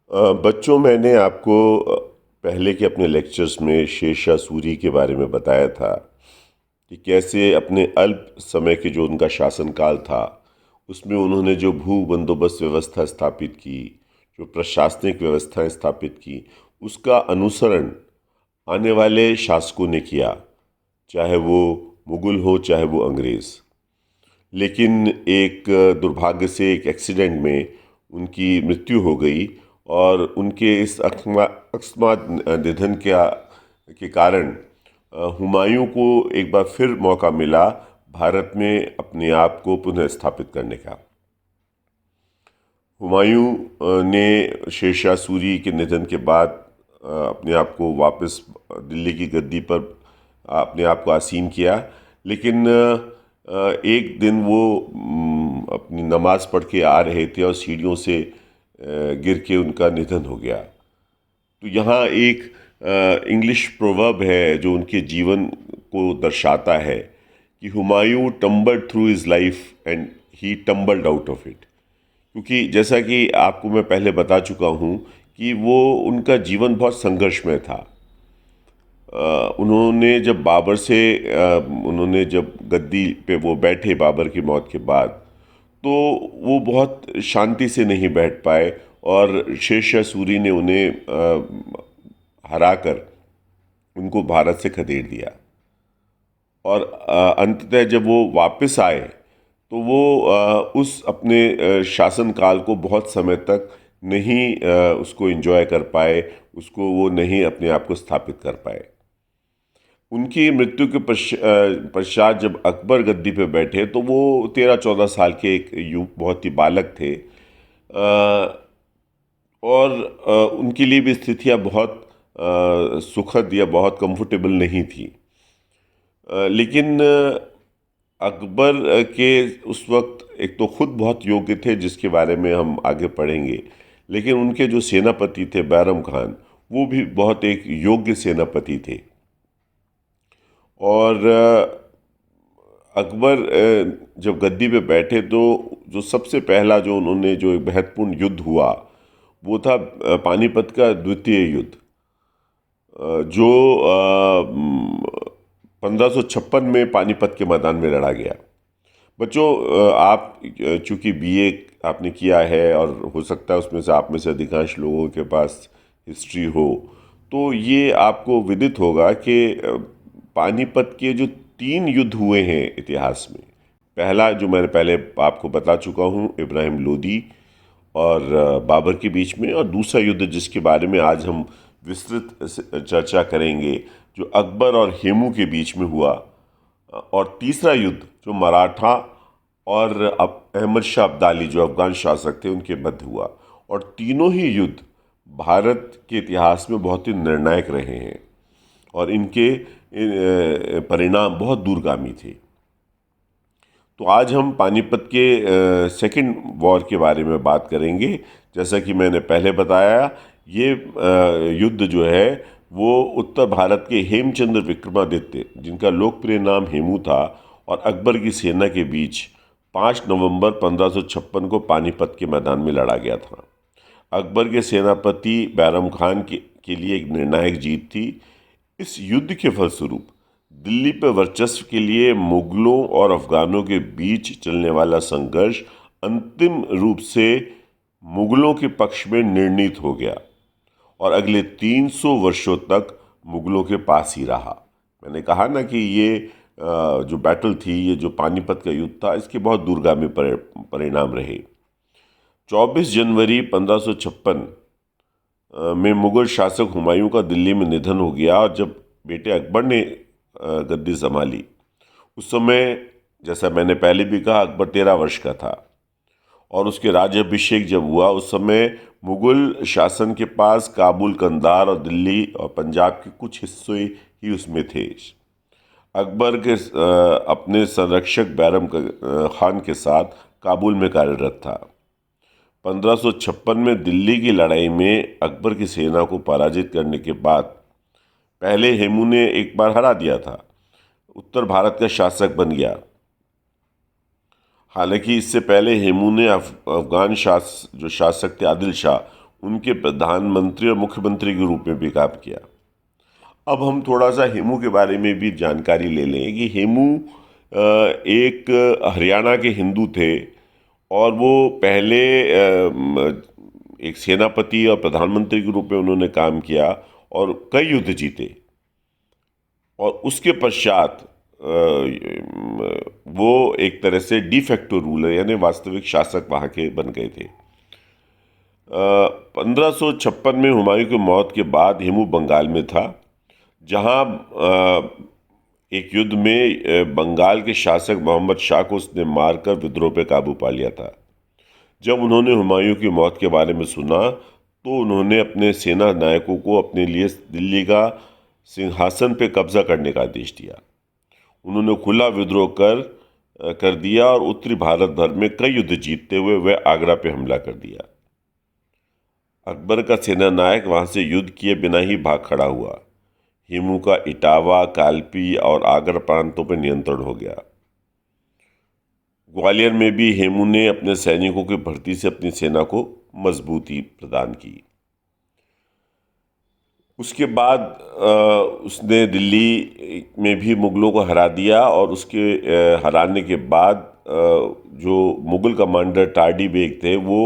बच्चों, मैंने आपको पहले के अपने लेक्चर्स में शेरशाह सूरी के बारे में बताया था कि कैसे अपने अल्प समय के जो उनका शासनकाल था उसमें उन्होंने जो भू बंदोबस्त व्यवस्था स्थापित की, जो प्रशासनिक व्यवस्थाएं स्थापित की, उसका अनुसरण आने वाले शासकों ने किया, चाहे वो मुगल हो चाहे वो अंग्रेज़। लेकिन एक दुर्भाग्य से एक एक्सीडेंट में उनकी मृत्यु हो गई और उनके इस अकस्मात निधन के कारण हुमायूं को एक बार फिर मौका मिला भारत में अपने आप को पुनः स्थापित करने का। हुमायूं ने शेरशाह सूरी के निधन के बाद अपने आप को वापस दिल्ली की गद्दी पर अपने आप को आसीन किया। लेकिन एक दिन वो अपनी नमाज पढ़ के आ रहे थे और सीढ़ियों से गिर के उनका निधन हो गया। तो यहाँ एक इंग्लिश प्रोवर्ब है जो उनके जीवन को दर्शाता है कि Humayun tumbled through his life and he tumbled out of it. क्योंकि जैसा कि आपको मैं पहले बता चुका हूँ कि वो उनका जीवन बहुत संघर्षमय था। उन्होंने जब गद्दी पे वो बैठे बाबर की मौत के बाद, तो वो बहुत शांति से नहीं बैठ पाए और शेरशाह सूरी ने उन्हें हराकर उनको भारत से खदेड़ दिया। और अंततः जब वो वापस आए तो वो उस अपने शासनकाल को बहुत समय तक नहीं उसको एंजॉय कर पाए, उसको वो नहीं अपने आप को स्थापित कर पाए। उनकी मृत्यु के पश्चात जब अकबर गद्दी पे बैठे तो वो 13-14 साल के एक बहुत ही बालक थे। और उनके लिए भी स्थितियाँ बहुत सुखद या बहुत कंफर्टेबल नहीं थी। लेकिन अकबर के उस वक्त एक तो खुद बहुत योग्य थे, जिसके बारे में हम आगे पढ़ेंगे, लेकिन उनके जो सेनापति थे बैरम खान, वो भी बहुत एक योग्य सेनापति थे। और अकबर जब गद्दी पे बैठे तो जो सबसे पहला जो उन्होंने जो एक महत्वपूर्ण युद्ध हुआ वो था पानीपत का द्वितीय युद्ध, जो 1556 में पानीपत के मैदान में लड़ा गया। बच्चों, आप चूँकि बीए आपने किया है और हो सकता है उसमें से आप में से अधिकांश लोगों के पास हिस्ट्री हो, तो ये आपको विदित होगा कि पानीपत के जो 3 युद्ध हुए हैं इतिहास में, पहला जो मैंने पहले आपको बता चुका हूँ इब्राहिम लोदी और बाबर के बीच में, और दूसरा युद्ध जिसके बारे में आज हम विस्तृत चर्चा करेंगे जो अकबर और हेमू के बीच में हुआ, और तीसरा युद्ध जो मराठा और अहमद शाह अब्दाली जो अफगान शासक थे उनके मध्य हुआ। और तीनों ही युद्ध भारत के इतिहास में बहुत ही निर्णायक रहे हैं और इनके परिणाम बहुत दूरगामी थे। तो आज हम पानीपत के सेकंड वॉर के बारे में बात करेंगे। जैसा कि मैंने पहले बताया, ये युद्ध जो है वो उत्तर भारत के हेमचंद्र विक्रमादित्य, जिनका लोकप्रिय नाम हेमू था, और अकबर की सेना के बीच 5 नवंबर 1556 को पानीपत के मैदान में लड़ा गया था। अकबर के सेनापति बैरम खान के लिए एक निर्णायक जीत थी। इस युद्ध के फलस्वरूप दिल्ली पर वर्चस्व के लिए मुगलों और अफगानों के बीच चलने वाला संघर्ष अंतिम रूप से मुगलों के पक्ष में निर्णीत हो गया और अगले 300 वर्षों तक मुगलों के पास ही रहा। मैंने कहा ना कि ये जो बैटल थी, ये जो पानीपत का युद्ध था, इसके बहुत दूरगामी परिणाम रहे। 24 जनवरी 1556 में मुगल शासक हुमायूं का दिल्ली में निधन हो गया और जब बेटे अकबर ने गद्दी संभाली, उस समय जैसा मैंने पहले भी कहा अकबर 13 वर्ष का था, और उसके राज्याभिषेक जब हुआ उस समय मुगल शासन के पास काबुल, कंधार और दिल्ली और पंजाब के कुछ हिस्से ही उसमें थे। अकबर के अपने संरक्षक बैरम खान के साथ काबुल में कार्यरत था। 1556 में दिल्ली की लड़ाई में अकबर की सेना को पराजित करने के बाद पहले हेमू ने एक बार हरा दिया था, उत्तर भारत का शासक बन गया। हालांकि इससे पहले हेमू ने अफगान जो शासक थे आदिल शाह, उनके प्रधानमंत्री और मुख्यमंत्री के रूप में भी काम किया। अब हम थोड़ा सा हेमू के बारे में भी जानकारी ले लें कि हेमू एक हरियाणा के हिंदू थे और वो पहले एक सेनापति और प्रधानमंत्री के रूप में उन्होंने काम किया और कई युद्ध जीते। और उसके पश्चात वो एक तरह से डिफेक्टो रूलर यानी वास्तविक शासक वहाँ के बन गए थे। 1556 में हुमायूं की मौत के बाद हेमू बंगाल में था, जहाँ एक युद्ध में बंगाल के शासक मोहम्मद शाह को उसने मारकर विद्रोह पे काबू पा लिया था। जब उन्होंने हुमायूं की मौत के बारे में सुना तो उन्होंने अपने सेना नायकों को अपने लिए दिल्ली का सिंहासन पे कब्जा करने का आदेश दिया। उन्होंने खुला विद्रोह कर दिया और उत्तरी भारत भर में कई युद्ध जीतते हुए वह आगरा पे हमला कर दिया। अकबर का सेना नायक वहां से युद्ध किए बिना ही भाग खड़ा हुआ। हेमू का इटावा, कालपी और आगरा प्रांतों पर नियंत्रण हो गया। ग्वालियर में भी हेमू ने अपने सैनिकों की भर्ती से अपनी सेना को मजबूती प्रदान की। उसके बाद उसने दिल्ली में भी मुग़लों को हरा दिया और उसके हराने के बाद जो मुग़ल कमांडर टार्डी बेग थे वो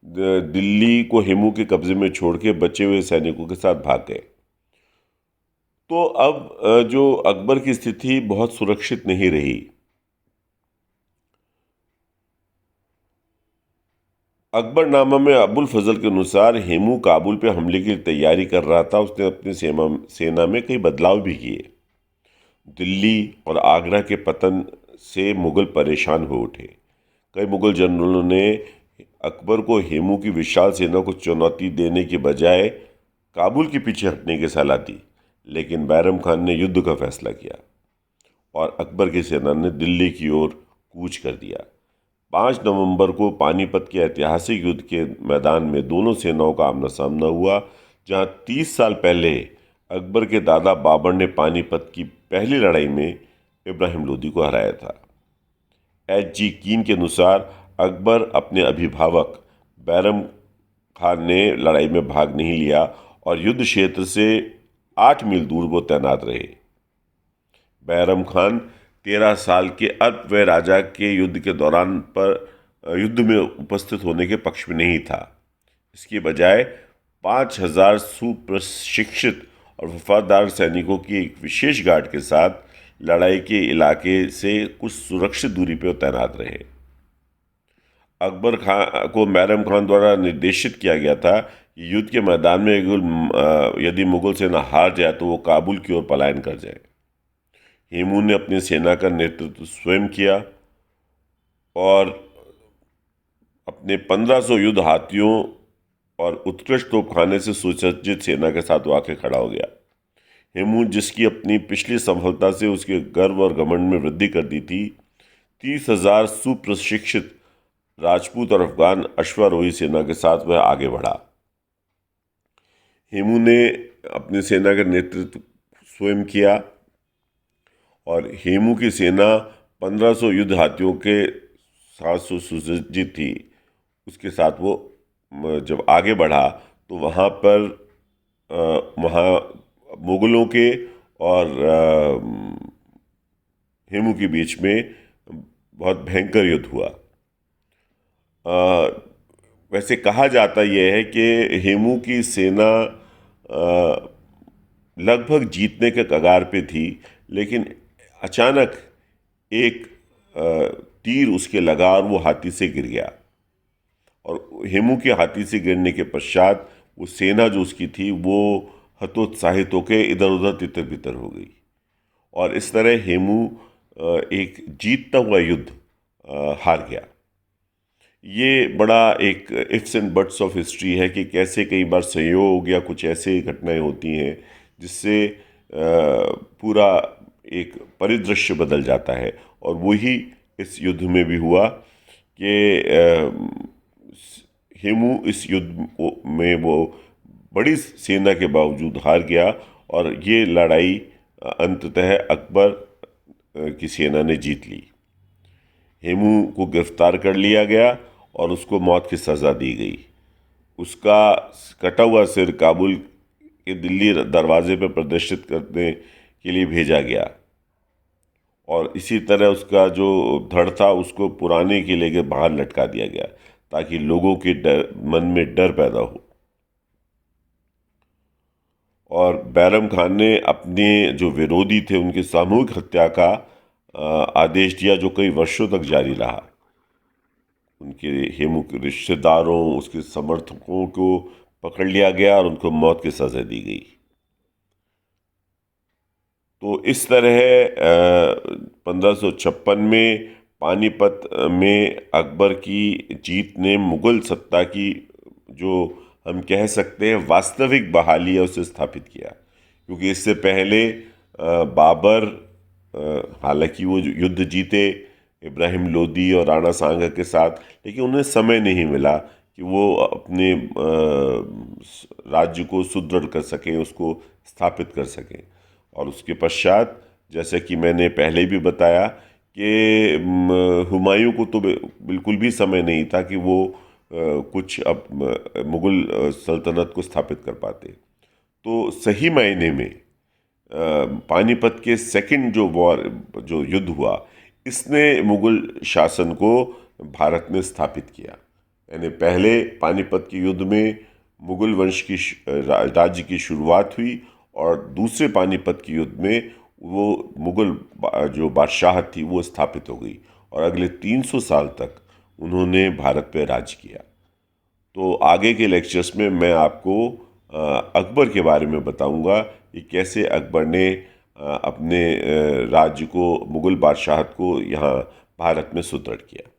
दिल्ली को हेमू के कब्ज़े में छोड़ के बचे हुए सैनिकों के साथ भाग गए। तो अब जो अकबर की स्थिति बहुत सुरक्षित नहीं रही। अकबरनामा में अबुल फजल के अनुसार हेमू काबुल पे हमले की तैयारी कर रहा था। उसने अपनी सेना में कई बदलाव भी किए। दिल्ली और आगरा के पतन से मुग़ल परेशान हो उठे। कई मुग़ल जनरलों ने अकबर को हेमू की विशाल सेना को चुनौती देने के बजाय काबुल के पीछे हटने की सलाह दी, लेकिन बैरम खान ने युद्ध का फैसला किया और अकबर की सेना ने दिल्ली की ओर कूच कर दिया। 5 नवंबर को पानीपत के ऐतिहासिक युद्ध के मैदान में दोनों सेनाओं का आमना सामना हुआ, जहां 30 साल पहले अकबर के दादा बाबर ने पानीपत की पहली लड़ाई में इब्राहिम लोदी को हराया था। H.G. कीन के अनुसार अकबर अपने अभिभावक बैरम खान ने लड़ाई में भाग नहीं लिया और युद्ध क्षेत्र से 8 मील दूर वो तैनात रहे। बैरम खान 13 साल के अल्पवय राजा के युद्ध के दौरान पर युद्ध में उपस्थित होने के पक्ष में नहीं था। इसके बजाय 5000 सुप्रशिक्षित और वफादार सैनिकों की एक विशेष गार्ड के साथ लड़ाई के इलाके से कुछ सुरक्षित दूरी पर तैनात रहे। अकबर खान को बैरम खान द्वारा निर्देशित किया गया था कि युद्ध के मैदान में यदि मुगल सेना हार जाए तो वो काबुल की ओर पलायन कर जाए। हेमू ने अपनी सेना का नेतृत्व स्वयं किया और अपने 1500 युद्ध हाथियों और उत्कृष्ट तोपखाने से सुसज्जित सेना के साथ आके खड़ा हो गया। हेमू, जिसकी अपनी पिछली सफलता से उसके गर्व और घमंड में वृद्धि कर दी थी, 30,000 सुप्रशिक्षित राजपूत और अफगान अश्वारोही सेना के साथ वह आगे बढ़ा। हेमू ने अपनी सेना का नेतृत्व स्वयं किया और हेमू की सेना 1500 युद्ध हाथियों के साथ सुसज्जित थी। उसके साथ वो जब आगे बढ़ा तो वहाँ पर मुगलों के और हेमू के बीच में बहुत भयंकर युद्ध हुआ। वैसे कहा जाता यह है कि हेमू की सेना लगभग जीतने के कगार पे थी, लेकिन अचानक एक तीर उसके लगा और वो हाथी से गिर गया और हेमू के हाथी से गिरने के पश्चात वो सेना जो उसकी थी वो हतोत्साहित होकर इधर उधर तितर बितर हो गई और इस तरह हेमू एक जीतता हुआ युद्ध हार गया। ये बड़ा एक ifs and buts of history है कि कैसे कई बार संयोग या कुछ ऐसे घटनाएं होती हैं जिससे पूरा एक परिदृश्य बदल जाता है। और वही इस युद्ध में भी हुआ कि हेमू इस युद्ध में वो बड़ी सेना के बावजूद हार गया और ये लड़ाई अंततः अकबर की सेना ने जीत ली। हेमू को गिरफ्तार कर लिया गया और उसको मौत की सज़ा दी गई। उसका कटा हुआ सिर काबुल के दिल्ली दरवाजे पर प्रदर्शित करने के लिए भेजा गया, और इसी तरह उसका जो धड़ था उसको पुराने किले के बाहर लटका दिया गया ताकि लोगों के मन में डर पैदा हो। और बैरम खान ने अपने जो विरोधी थे उनके सामूहिक हत्या का आदेश दिया, जो कई वर्षों तक जारी रहा। उनके हेमू के रिश्तेदारों, उसके समर्थकों को पकड़ लिया गया और उनको मौत की सजा दी गई। तो इस तरह 1556 में पानीपत में अकबर की जीत ने मुगल सत्ता की, जो हम कह सकते हैं वास्तविक बहाली है, उसे स्थापित किया। क्योंकि इससे पहले बाबर, हालांकि वो युद्ध जीते इब्राहिम लोदी और राणा सांगा के साथ, लेकिन उन्हें समय नहीं मिला कि वो अपने राज्य को सुदृढ़ कर सकें, उसको स्थापित कर सकें। और उसके पश्चात, जैसे कि मैंने पहले भी बताया, कि हुमायूं को तो बिल्कुल भी समय नहीं था कि वो कुछ अब मुग़ल सल्तनत को स्थापित कर पाते। तो सही मायने में पानीपत के सेकंड जो वॉर, जो युद्ध हुआ, इसने मुग़ल शासन को भारत में स्थापित किया। यानी पहले पानीपत के युद्ध में मुग़ल वंश की राज्य की शुरुआत हुई, और दूसरे पानीपत के युद्ध में वो मुग़ल जो बादशाहत थी वो स्थापित हो गई, और अगले 300 साल तक उन्होंने भारत पे राज किया। तो आगे के लेक्चर्स में मैं आपको अकबर के बारे में बताऊंगा कि कैसे अकबर ने अपने राज्य को, मुग़ल बादशाहत को यहाँ भारत में सुदृढ़ किया।